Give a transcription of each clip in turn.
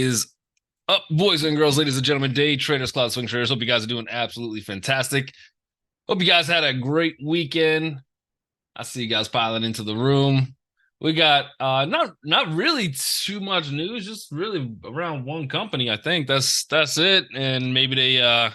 is up, boys and girls, ladies and gentlemen, day traders, cloud swing traders. Hope you guys are doing absolutely fantastic. Hope you guys had a great weekend. I see you guys piling into the room. We got not really too much news, just really around one company. I think that's it. And maybe they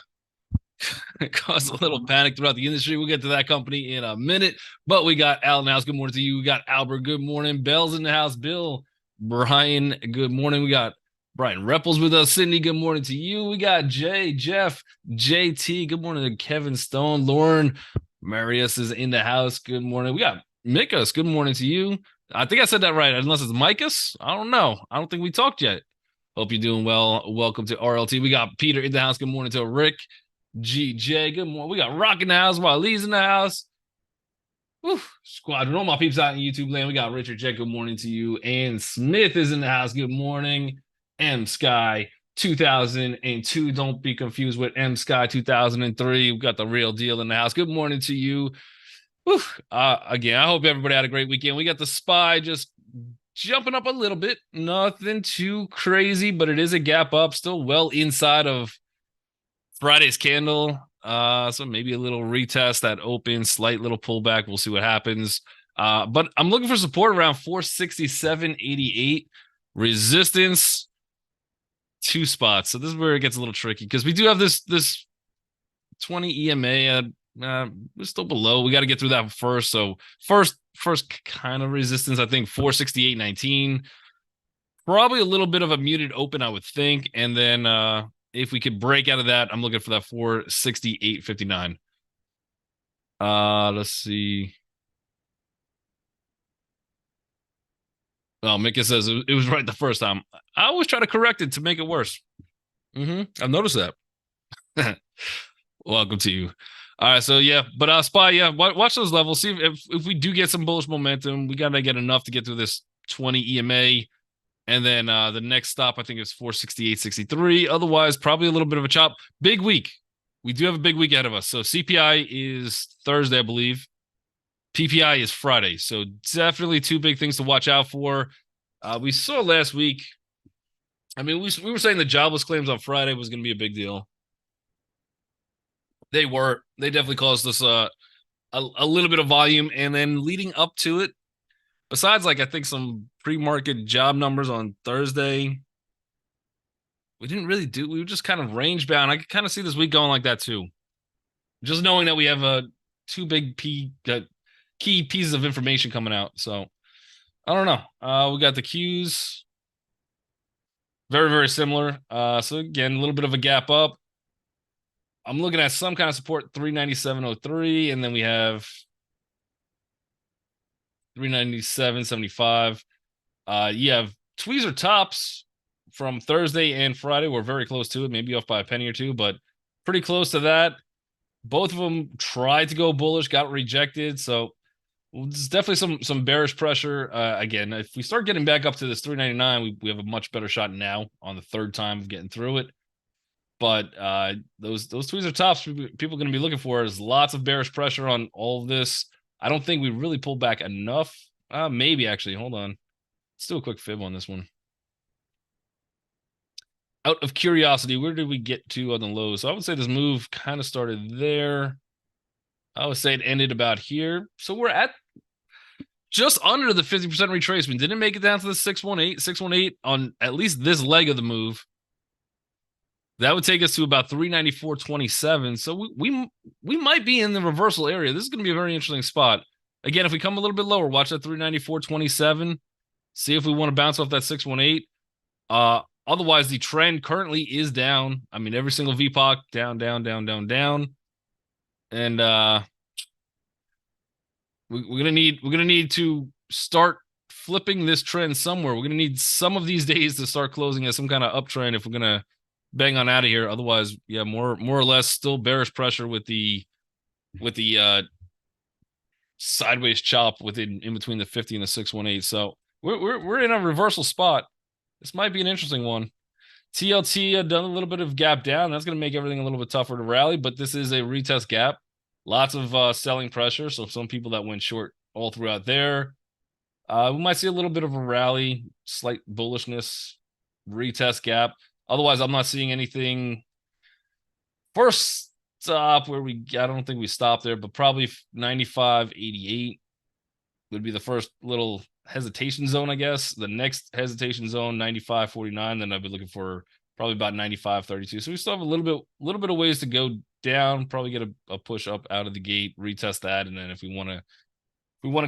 caused a little panic throughout the industry. We'll get to that company in a minute. But we got Al in the house. Good morning to you. We got Albert. Good morning. Bell's in the house. Bill, Brian. Good morning. We got Brian Repples with us. Sydney, good morning to you. We got Jay, Jeff, JT. Good morning to Kevin Stone. Lauren Marius is in the house. Good morning. We got Mikas. Good morning to you. I think I said that right, unless it's Micus. I don't know. I don't think we talked yet. Hope you're doing well. Welcome to RLT. We got Peter in the house. Good morning to Rick. GJ, good morning. We got Rock in the house while Lee's in the house. Woo, squadron. All my peeps out in YouTube land. We got Richard Jet. Good morning to you. And Smith is in the house. Good morning. M Sky 2002. Don't be confused with M Sky 2003. We got the real deal in the house. Good morning to you. Woo. Again, I hope everybody had a great weekend. We got the SPY just jumping up a little bit. Nothing too crazy, but it is a gap up. Still well inside of Friday's candle. So maybe a little retest that open, slight little pullback. We'll see what happens. But I'm looking for support around 467.88. Resistance, 2 spots. So this is where it gets a little tricky because we do have this 20 EMA. We're still below. We got to get through that first. So first kind of resistance, I think 468.19. Probably a little bit of a muted open, I would think. And then if we could break out of that, I'm looking for that 468.59. Let's see. Oh, Mika says it was right the first time. I always try to correct it to make it worse. I've noticed that. Welcome to you. All right, so yeah, but SPY, yeah, watch those levels. See if we do get some bullish momentum, we gotta get enough to get through this 20 EMA, and then the next stop I think is 468.63. Otherwise, probably a little bit of a chop. Big week. We do have a big week ahead of us. So CPI is Thursday, I believe. PPI is Friday. So definitely 2 big things to watch out for. We saw last week. I mean, we were saying the jobless claims on Friday was going to be a big deal. They were. They definitely caused us a little bit of volume, and then leading up to it, besides like I think some pre-market job numbers on Thursday, we didn't really do. We were just kind of range bound. I could kind of see this week going like that too. Just knowing that we have 2 big key pieces of information coming out. So I don't know. We got the Qs. Very, very similar. So again, a little bit of a gap up. I'm looking at some kind of support, 397.03, and then we have 397.75. You have tweezer tops from Thursday and Friday. We're very close to it, maybe off by a penny or two, but pretty close to that. Both of them tried to go bullish, got rejected. So there's definitely some bearish pressure. Again, if we start getting back up to this 399, we have a much better shot now on the 3rd time of getting through it. But those tweezer tops people are going to be looking for is lots of bearish pressure on all of this. I don't think we really pulled back enough. Maybe actually, hold on. Let's do a quick fib on this one. Out of curiosity, where did we get to on the lows? So I would say this move kind of started there. I would say it ended about here. So we're at just under the 50% retracement. Didn't make it down to the 618 on at least this leg of the move. That would take us to about 394.27. So we might be in the reversal area. This is going to be a very interesting spot. Again, if we come a little bit lower, watch that 394.27. See if we want to bounce off that 618. Otherwise, the trend currently is down. I mean, every single VPOC down. And we're gonna need to start flipping this trend somewhere. We're gonna need some of these days to start closing as some kind of uptrend if we're gonna bang on out of here. Otherwise, yeah, more or less still bearish pressure with the sideways chop in between the 50 and the 618. So we're in a reversal spot. This might be an interesting one. TLT done a little bit of gap down. That's going to make everything a little bit tougher to rally, but this is a retest gap. Lots of selling pressure. So some people that went short all throughout there. We might see a little bit of a rally, slight bullishness. retest gap. Otherwise, I'm not seeing anything. First stop where I don't think we stopped there, but probably 95.88 would be the first little hesitation zone, I guess. The next hesitation zone, 95.49. Then I'd be looking for probably about 95.32. So we still have a little bit of ways to go down. Probably get a push up out of the gate, retest that, and then if we want to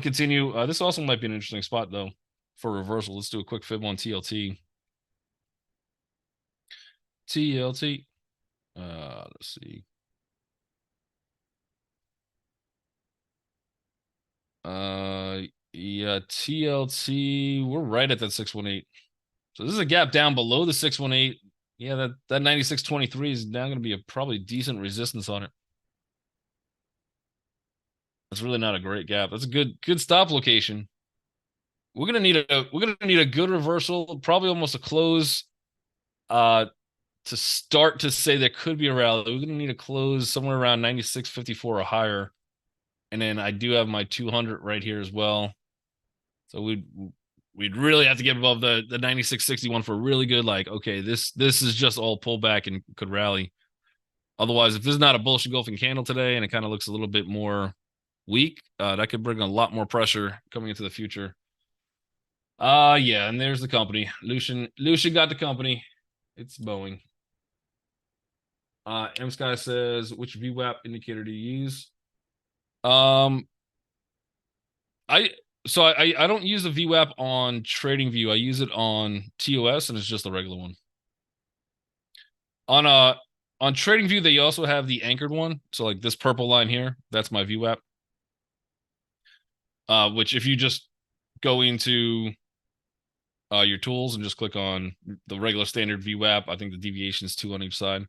continue, this also might be an interesting spot though for reversal. Let's do a quick fib on TLT. TLT. Let's see. Yeah, TLT. We're right at that 618. So this is a gap down below the 618. Yeah, that 96.23 is now going to be a probably decent resistance on it. That's really not a great gap. That's a good stop location. We're gonna need a good reversal, probably almost a close, to start to say there could be a rally. We're gonna need a close somewhere around 96.54 or higher, and then I do have my 200 right here as well. So we'd really have to get above the 96.61 for really good. Like, okay, this is just all pullback and could rally. Otherwise, if this is not a bullish engulfing candle today and it kind of looks a little bit more weak, that could bring a lot more pressure coming into the future. Yeah, and there's the company. Lucian got the company. It's Boeing. M Sky says, which VWAP indicator do you use? I don't use the VWAP on TradingView. I use it on TOS, and it's just the regular one. On TradingView, they also have the anchored one. So like this purple line here, that's my VWAP. Which if you just go into your tools and just click on the regular standard VWAP, I think the deviation is 2 on each side.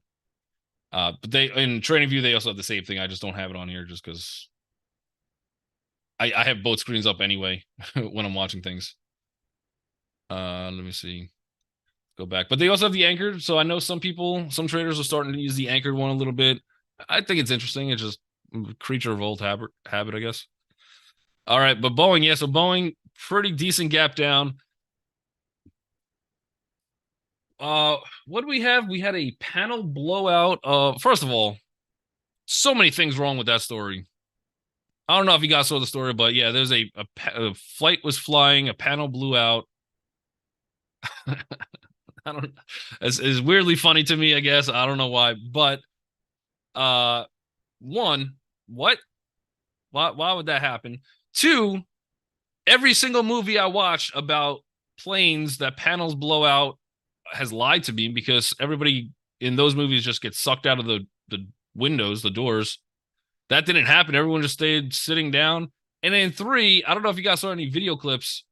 But in TradingView, they also have the same thing. I just don't have it on here just because I have both screens up anyway when I'm watching things. Let me see. Go back. But they also have the anchored. So I know some traders are starting to use the anchored one a little bit. I think it's interesting. It's just creature of old habit, I guess. All right, but Boeing, yeah. So Boeing, pretty decent gap down. What do we have? We had a panel blowout. First of all, so many things wrong with that story. I don't know if you guys saw the story, but yeah, there's a flight was flying, a panel blew out. I don't. It's weirdly funny to me, I guess. I don't know why, but one, what? Why would that happen? Two, every single movie I watch about planes that panels blow out has lied to me because everybody in those movies just gets sucked out of the windows, the doors. That didn't happen. Everyone just stayed sitting down. And then 3, I don't know if you guys saw any video clips,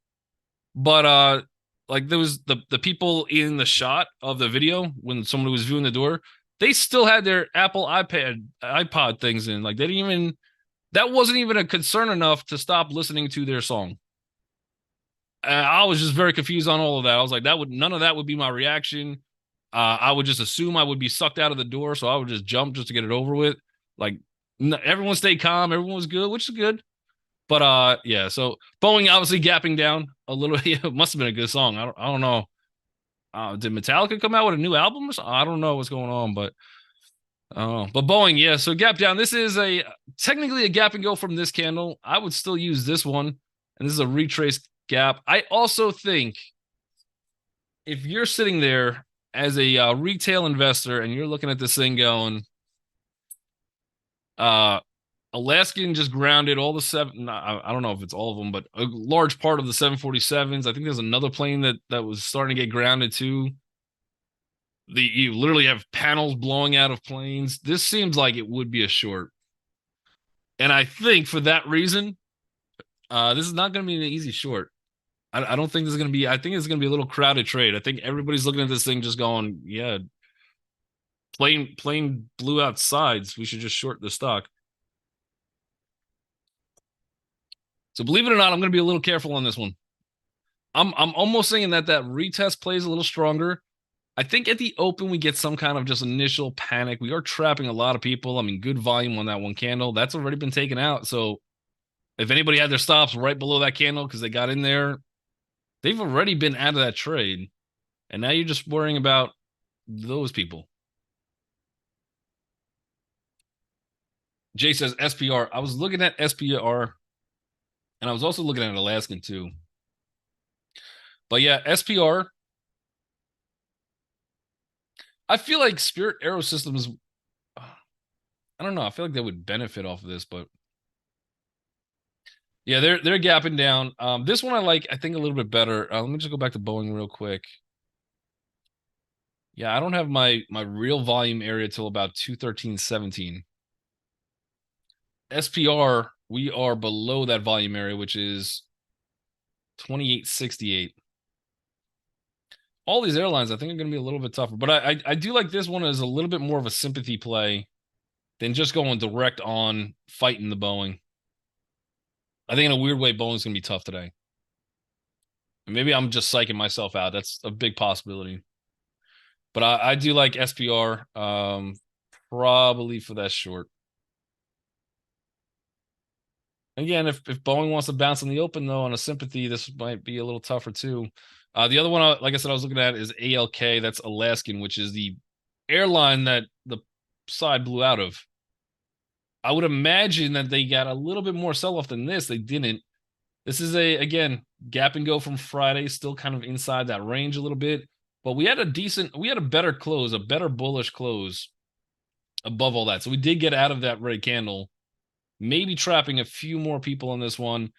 but like there was the people in the shot of the video when someone was viewing the door, they still had their Apple iPod things in. Like that wasn't even a concern enough to stop listening to their song. I was just very confused on all of that. I was like, none of that would be my reaction. I would just assume I would be sucked out of the door, so I would just jump just to get it over with. Like everyone stayed calm, everyone was good, which is good. But yeah, so Boeing obviously gapping down a little. It must have been a good song. I don't know. Did Metallica come out with a new album? I don't know what's going on, but Boeing, yeah. So gap down. This is technically a gap and go from this candle. I would still use this one, and this is a retraced gap. I also think if you're sitting there as a retail investor and you're looking at this thing going, Alaskan just grounded all the seven. I don't know if it's all of them, but a large part of the 747s. I think there's another plane that was starting to get grounded too. You literally have panels blowing out of planes. This seems like it would be a short. And I think for that reason, this is not going to be an easy short. I don't think this is going to be. I think it's going to be a little crowded trade. I think everybody's looking at this thing just going, yeah, plane blew out sides. We should just short the stock. So believe it or not, I'm going to be a little careful on this one. I'm almost saying that retest plays a little stronger. I think at the open, we get some kind of just initial panic. We are trapping a lot of people. I mean, good volume on that one candle. That's already been taken out. So if anybody had their stops right below that candle because they got in there, they've already been out of that trade. And now you're just worrying about those people. Jay says SPR. I was looking at SPR and I was also looking at Alaskan too. But yeah, SPR. I feel like Spirit Aerosystems. I don't know. I feel like they would benefit off of this, but yeah, they're gapping down. This one I like. I think a little bit better. Let me just go back to Boeing real quick. Yeah, I don't have my real volume area till about 213.17. SPR, we are below that volume area, which is 2868. All these airlines, I think, are going to be a little bit tougher. But I do like this one as a little bit more of a sympathy play than just going direct on fighting the Boeing. I think in a weird way, Boeing's going to be tough today. And maybe I'm just psyching myself out. That's a big possibility. But I do like SPR, probably for that short. Again, if Boeing wants to bounce in the open though on a sympathy, this might be a little tougher too. The other one, like I said, I was looking at is ALK. That's Alaskan, which is the airline that the side blew out of. I would imagine that they got a little bit more sell off than this. They didn't. This is again gap and go from Friday, still kind of inside that range a little bit. But we had a better close, a better bullish close above all that. So we did get out of that red candle, maybe trapping a few more people on this one.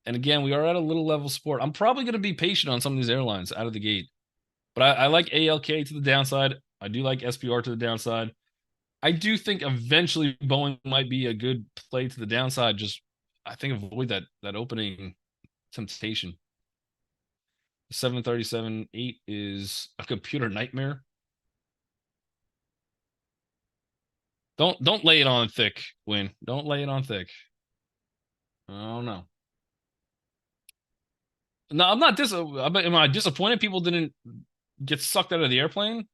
And again, we are at a little level support. I'm probably going to be patient on some of these airlines out of the gate. But I like ALK to the downside. I do like SPR to the downside. I do think eventually Boeing might be a good play to the downside. Just I think avoid that opening temptation. 737-8 is a computer nightmare. Don't lay it on thick, Win. Don't lay it on thick. Oh no. No, I'm not am I disappointed people didn't get sucked out of the airplane?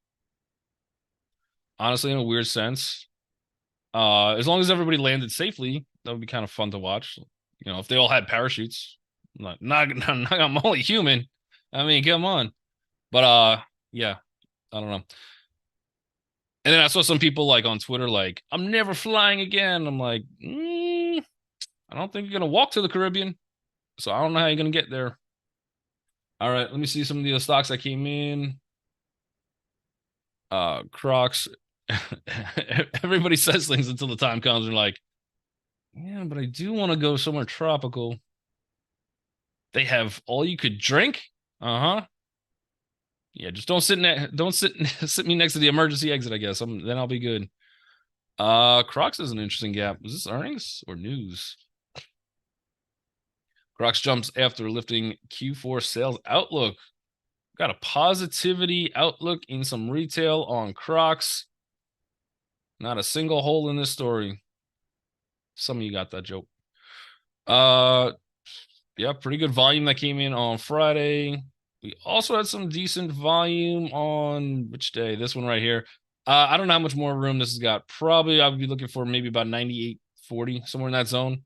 Honestly, in a weird sense. As long as everybody landed safely, that would be kind of fun to watch. You know, if they all had parachutes. I'm only human. I mean, come on. But yeah, I don't know. And then I saw some people like on Twitter, like, I'm never flying again. I'm like, I don't think you're gonna walk to the Caribbean. So I don't know how you're gonna get there. All right, let me see some of the stocks that came in. Crocs. Everybody says things until the time comes and like, yeah, but I do want to go somewhere tropical. They have all you could drink. Uh-huh. Yeah, just don't sit me next to the emergency exit, I guess. Then I'll be good. Crocs is an interesting gap. Was this earnings or news? Crocs jumps after lifting Q4 sales outlook. Got a positivity outlook in some retail on Crocs. Not a single hole in this story. Some of you got that joke. Yeah, pretty good volume that came in on Friday. We also had some decent volume on which day? This one right here. I don't know how much more room this has got. Probably I would be looking for maybe about 98.40, somewhere in that zone.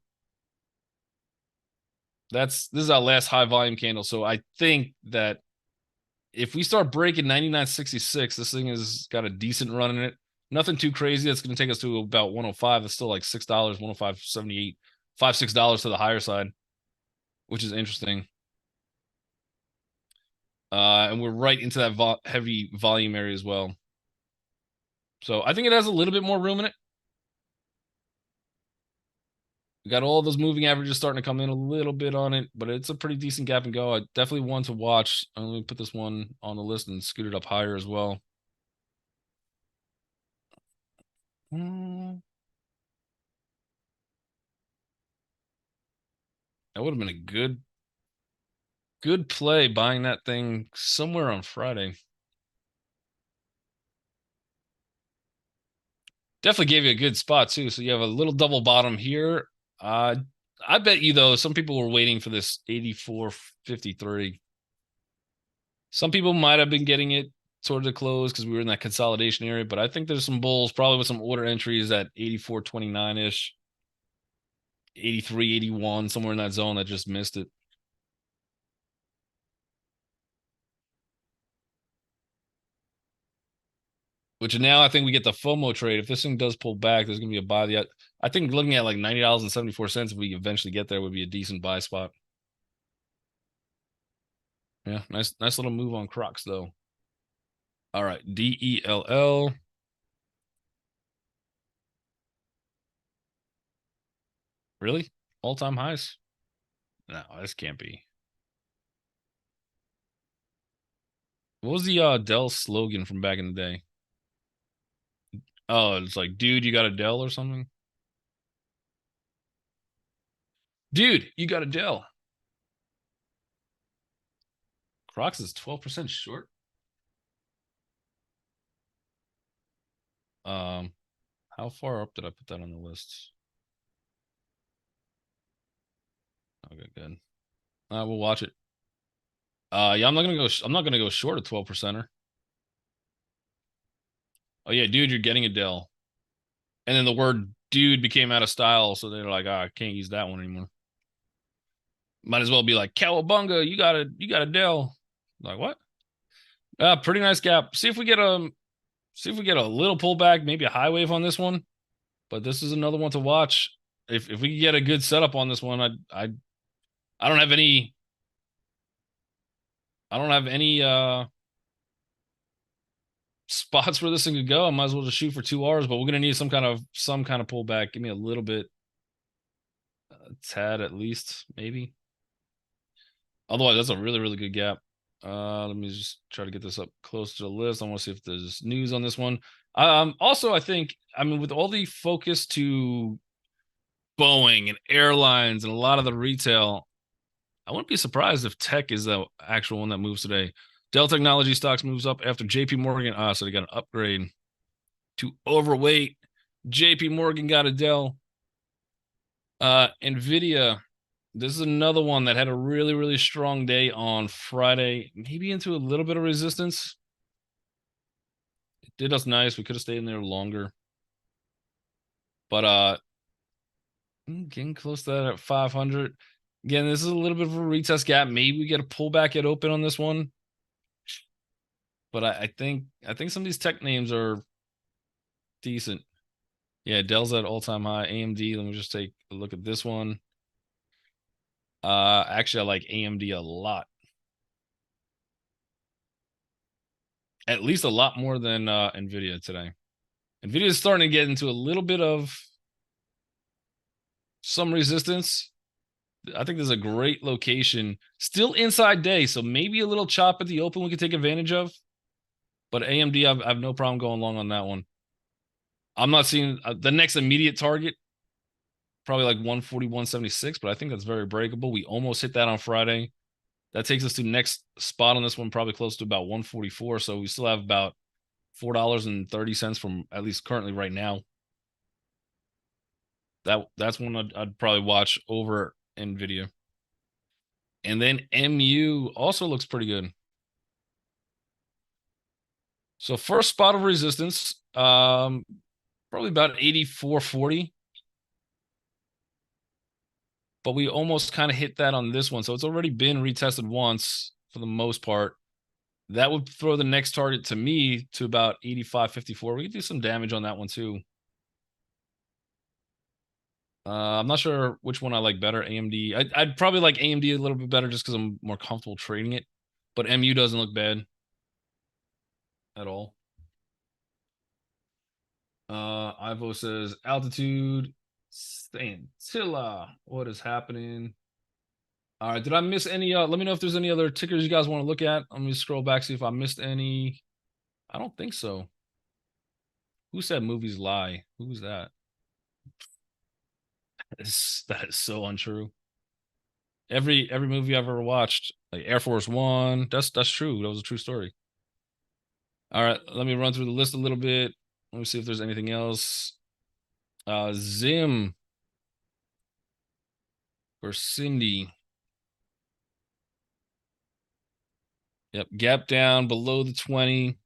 This is our last high volume candle. So I think that if we start breaking 99.66, this thing has got a decent run in it. Nothing too crazy. That's going to take us to about 105. It's still like $6, 105.78, $5-6 to the higher side, which is interesting. And we're right into that heavy volume area as well. So I think it has a little bit more room in it. We got all those moving averages starting to come in a little bit on it, but it's a pretty decent gap and go. I definitely want to watch. Let me put this one on the list and scoot it up higher as well. That would have been a good play buying that thing somewhere on Friday. Definitely gave you a good spot too. So you have a little double bottom here. I bet you though, some people were waiting for this 84.53. Some people might have been getting it towards the close because we were in that consolidation area, but I think there's some bulls probably with some order entries at 84.29 ish, 83.81, somewhere in that zone that just missed it. Which now I think we get the FOMO trade. If this thing does pull back, there's gonna be a buy. I think looking at like $90.74 if we eventually get there would be a decent buy spot. Yeah, nice little move on Crocs though. All right, DELL. Really? All-time highs? No, this can't be. What was the Dell slogan from back in the day? Oh, it's like, dude, you got a Dell or something? Dude, you got a Dell. Crocs is 12% short. Um, how far up did I put that on the list? Okay, good. We'll watch it. Yeah, I'm not gonna go short a 12%er. Oh yeah, dude, you're getting a Dell. And then the word dude became out of style, so they're like, I can't use that one anymore. Might as well be like Cowabunga, you got a Dell. Like what? Pretty nice gap. See if we get a little pullback, maybe a high wave on this one. But this is another one to watch. If we get a good setup on this one, I don't have any spots where this thing could go. I might as well just shoot for 2 hours, but we're gonna need some kind of pullback. Give me a little bit, a tad at least, maybe. Otherwise, that's a really good gap. Let me just try to get this up close to the list. I want to see if there's news on this one. Also, I mean, with all the focus to Boeing and airlines and a lot of the retail, I wouldn't be surprised if tech is the actual one that moves today. Dell Technology stocks moves up after JP Morgan. So they got an upgrade to overweight. JP Morgan got a Dell. Nvidia, this is another one that had a really strong day on Friday, maybe into a little bit of resistance. It did us nice. We could have stayed in there longer. But getting close to that at 500. Again, this is a little bit of a retest gap. Maybe we get a pullback at open on this one. But I think some of these tech names are decent. Yeah, Dell's at all-time high. AMD, let me just take a look at this one. Actually, I like AMD a lot. At least a lot more than Nvidia today. Nvidia is starting to get into a little bit of some resistance. I think there's a great location. Still inside day, so maybe a little chop at the open we could take advantage of. But AMD, I have no problem going long on that one. I'm not seeing the next immediate target, probably like 140, 176, but I think that's very breakable. We almost hit that on Friday. That takes us to next spot on this one, probably close to about 144. So we still have about $4.30 from at least currently right now. That's one I'd probably watch over Nvidia. And then MU also looks pretty good. So first spot of resistance, probably about 84.40. But we almost kind of hit that on this one. So it's already been retested once for the most part. That would throw the next target to me to about 85.54. We could do some damage on that one too. I'm not sure which one I like better. AMD. I'd probably like AMD a little bit better just because I'm more comfortable trading it. But MU doesn't look bad at all. Ivo says altitude. Stantilla. What is happening? All right. Did I miss any? Let me know if there's any other tickers you guys want to look at. Let me scroll back, see if I missed any. I don't think so. Who said movies lie? Who's that? That is so untrue. Every movie I've ever watched, like Air Force One, that's true. That was a true story. All right, let me run through the list a little bit. Let me see if there's anything else. Zim for Cindy. Yep, gap down below the 20.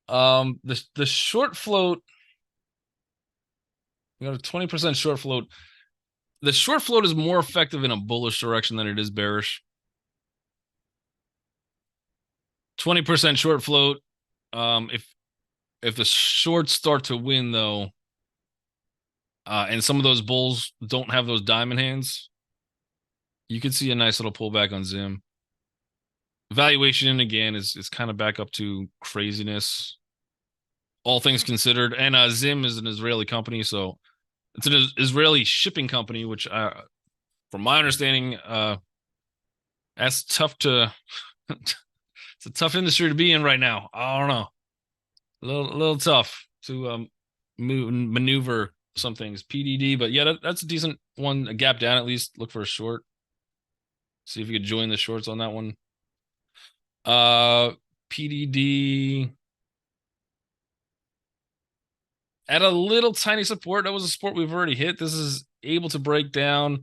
The short float, we got a 20% short float. The short float is more effective in a bullish direction than it is bearish. 20% short float. If the shorts start to win though, and some of those bulls don't have those diamond hands, you could see a nice little pullback on Zim. Valuation again is kind of back up to craziness, all things considered. And Zim is an Israeli company, so it's an Israeli shipping company, which, from my understanding, that's tough to. It's a tough industry to be in right now. I don't know, a little tough to maneuver some things. PDD, but yeah, that's a decent one. A gap down at least. Look for a short. See if you could join the shorts on that one. PDD at a little tiny support. That was a support we've already hit. This is able to break down.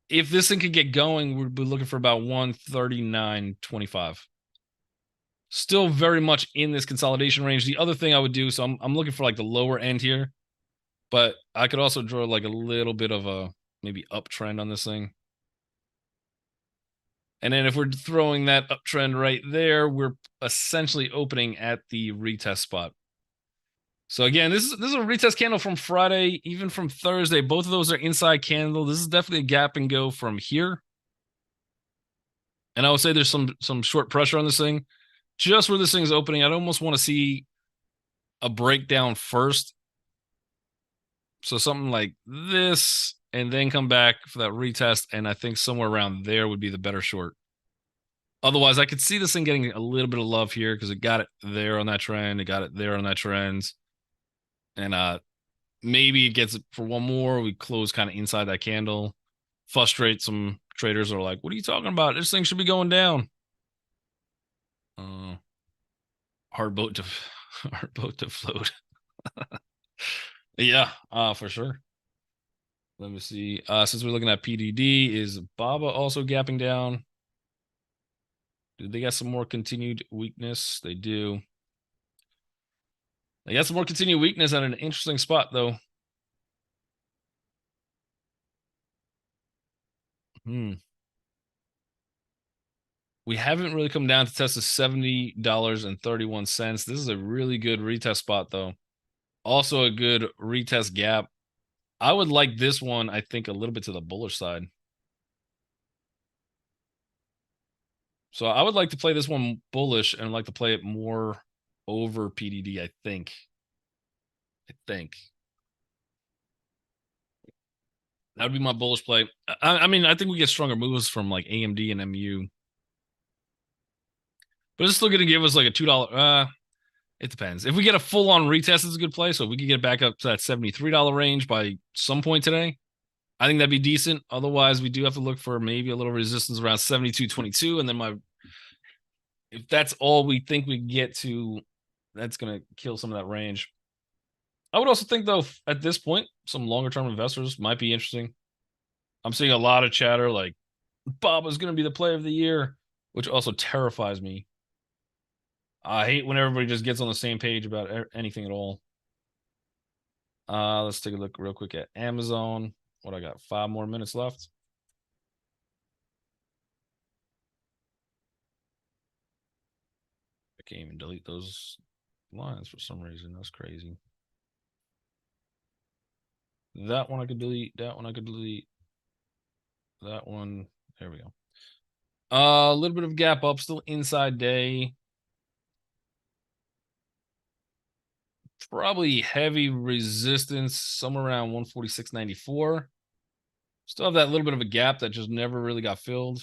If this thing could get going, we'd be looking for about 139.25. Still very much in this consolidation range. The other thing I would do, so I'm looking for like the lower end here, but I could also draw like a little bit of a maybe uptrend on this thing. And then if we're throwing that uptrend right there, we're essentially opening at the retest spot. So again, this is a retest candle from Friday, even from Thursday. Both of those are inside candle. This is definitely a gap and go from here. And I would say there's some short pressure on this thing. Just where this thing's opening, I'd almost want to see a breakdown first. So something like this, and then come back for that retest. And I think somewhere around there would be the better short. Otherwise, I could see this thing getting a little bit of love here because it got it there on that trend. It got it there on that trend. And maybe it gets it for one more. We close kind of inside that candle. Frustrate some traders that are like, what are you talking about? This thing should be going down. Hard boat to float. Yeah, for sure. Let me see. Since we're looking at PDD, is Baba also gapping down? Do they got some more continued weakness? They do. They got some more continued weakness at an interesting spot, though. We haven't really come down to test the $70.31. This is a really good retest spot, though. Also a good retest gap. I would like this one, I think, a little bit to the bullish side. So I would like to play this one bullish and like to play it more over PDD, I think. That would be my bullish play. I mean, I think we get stronger moves from like AMD and MU. But it's still going to give us like a $2. It depends. If we get a full-on retest, it's a good play. So if we can get back up to that $73 range by some point today, I think that'd be decent. Otherwise, we do have to look for maybe a little resistance around 72.22. And then if that's all we think we get to, that's going to kill some of that range. I would also think, though, at this point, some longer-term investors might be interesting. I'm seeing a lot of chatter like Baba's going to be the play of the year, which also terrifies me. I hate when everybody just gets on the same page about anything at all. Let's take a look real quick at Amazon. What I got? 5 more minutes left. I can't even delete those lines for some reason. That's crazy. That one I could delete. That one I could delete. That one. There we go. A little bit of gap up, still inside day. Probably heavy resistance somewhere around 146.94. Still have that little bit of a gap that just never really got filled.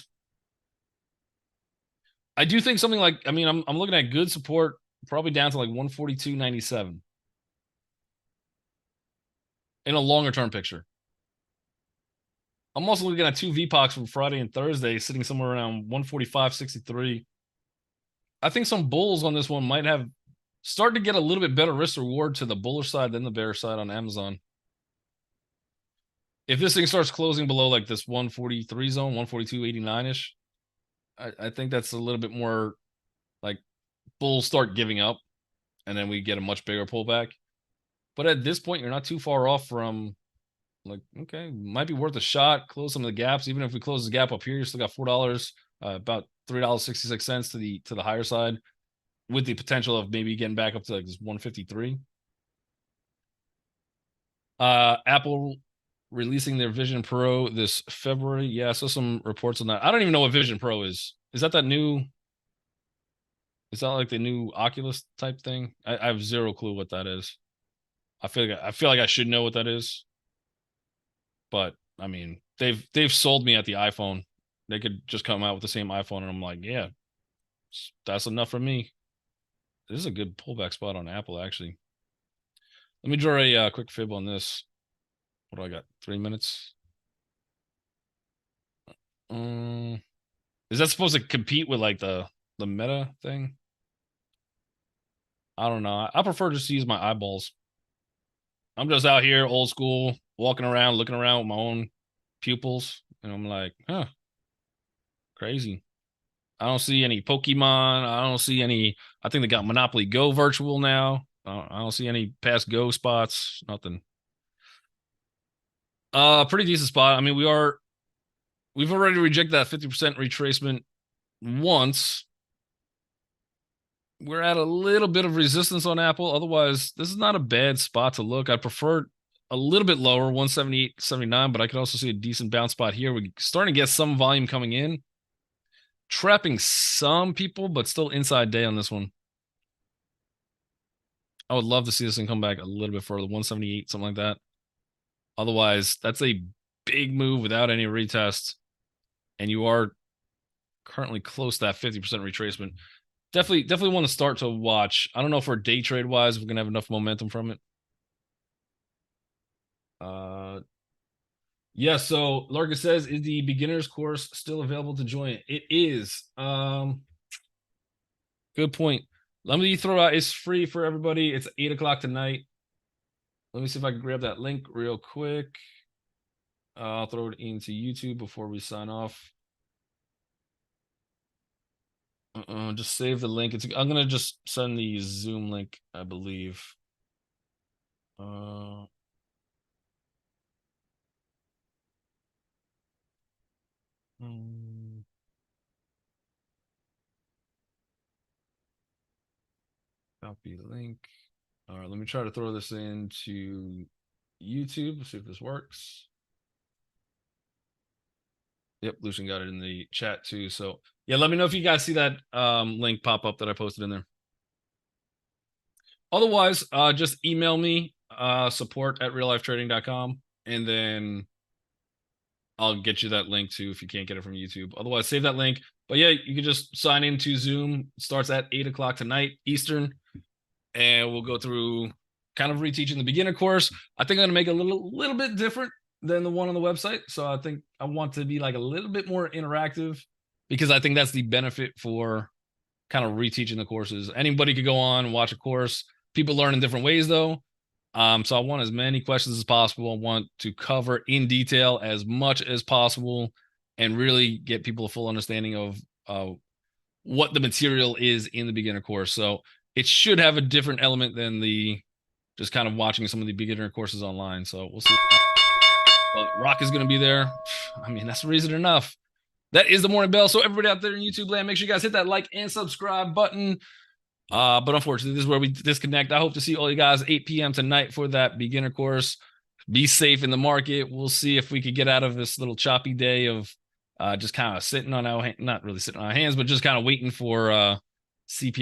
I do think something like, I mean, I'm looking at good support, probably down to like 142.97 in a longer term picture. I'm also looking at 2 VPOCs from Friday and Thursday sitting somewhere around 145.63. I think some bulls on this one might have started to get a little bit better risk reward to the bullish side than the bearish side on Amazon. If this thing starts closing below like this 143 zone, 142.89-ish, I think that's a little bit more like bulls start giving up and then we get a much bigger pullback. But at this point, you're not too far off from like, okay, might be worth a shot, close some of the gaps. Even if we close the gap up here, you still got $4, about $3.66 to the higher side. with the potential of maybe getting back up to like this 153. Apple releasing their Vision Pro this February. Yeah, I saw some reports on that. I don't even know what Vision Pro is. Is that new? Is that like the new Oculus type thing? I have zero clue what that is. I feel like I should know what that is, but I mean, they've sold me at the iPhone. They could just come out with the same iPhone, and I'm like, yeah, that's enough for me. This is a good pullback spot on Apple, actually. Let me draw a quick fib on this. What do I got? 3 minutes. Is that supposed to compete with like the Meta thing? I don't know. I prefer just to use my eyeballs. I'm just out here, old school, walking around, looking around with my own pupils, and I'm like, huh, crazy. I don't see any Pokemon. I don't see any. I think they got Monopoly Go virtual now. I don't see any past Go spots. Nothing. Pretty decent spot. I mean, we've already rejected that 50% retracement once. We're at a little bit of resistance on Apple. Otherwise, this is not a bad spot to look. I prefer a little bit lower, 178.79, but I could also see a decent bounce spot here. We're starting to get some volume coming in, trapping some people, but still inside day on this one. I would love to see this thing come back a little bit further, 178, something like that. Otherwise, that's a big move without any retest, and you are currently close to that 50% retracement. Definitely want to start to watch. I don't know for day trade wise, if we're gonna have enough momentum from it. Yeah, so Larga says, is the beginner's course still available to join? It is. Good point. Let me throw out, it's free for everybody. It's 8 o'clock tonight. Let me see if I can grab that link real quick. I'll throw it into YouTube before we sign off. Just save the link. I'm gonna just send the Zoom link, I believe. Copy the link. All right, let me try to throw this into YouTube, see if this works. Yep, Lucian got it in the chat too. So yeah, let me know if you guys see that link pop up that I posted in there. Otherwise, just email me, support@reallifetrading.com, and then I'll get you that link too if you can't get it from YouTube. Otherwise, save that link. But yeah, you can just sign into Zoom. It starts at 8 o'clock tonight Eastern, and we'll go through kind of reteaching the beginner course. I think I'm gonna make it a little bit different than the one on the website. So I think I want to be like a little bit more interactive, because I think that's the benefit for kind of reteaching the courses. Anybody could go on and watch a course. People learn in different ways though. So I want as many questions as possible. I want to cover in detail as much as possible and really get people a full understanding of what the material is in the beginner course. So it should have a different element than the just kind of watching some of the beginner courses online. So we'll see. But Rock is going to be there. I mean, that's reason enough. That is the morning bell. So everybody out there in YouTube land, make sure you guys hit that like and subscribe button. But unfortunately, this is where we disconnect. I hope to see all you guys 8 p.m. tonight for that beginner course. Be safe in the market. We'll see if we could get out of this little choppy day of just kind of sitting on our, not really sitting on our hands, but just kind of waiting for CPI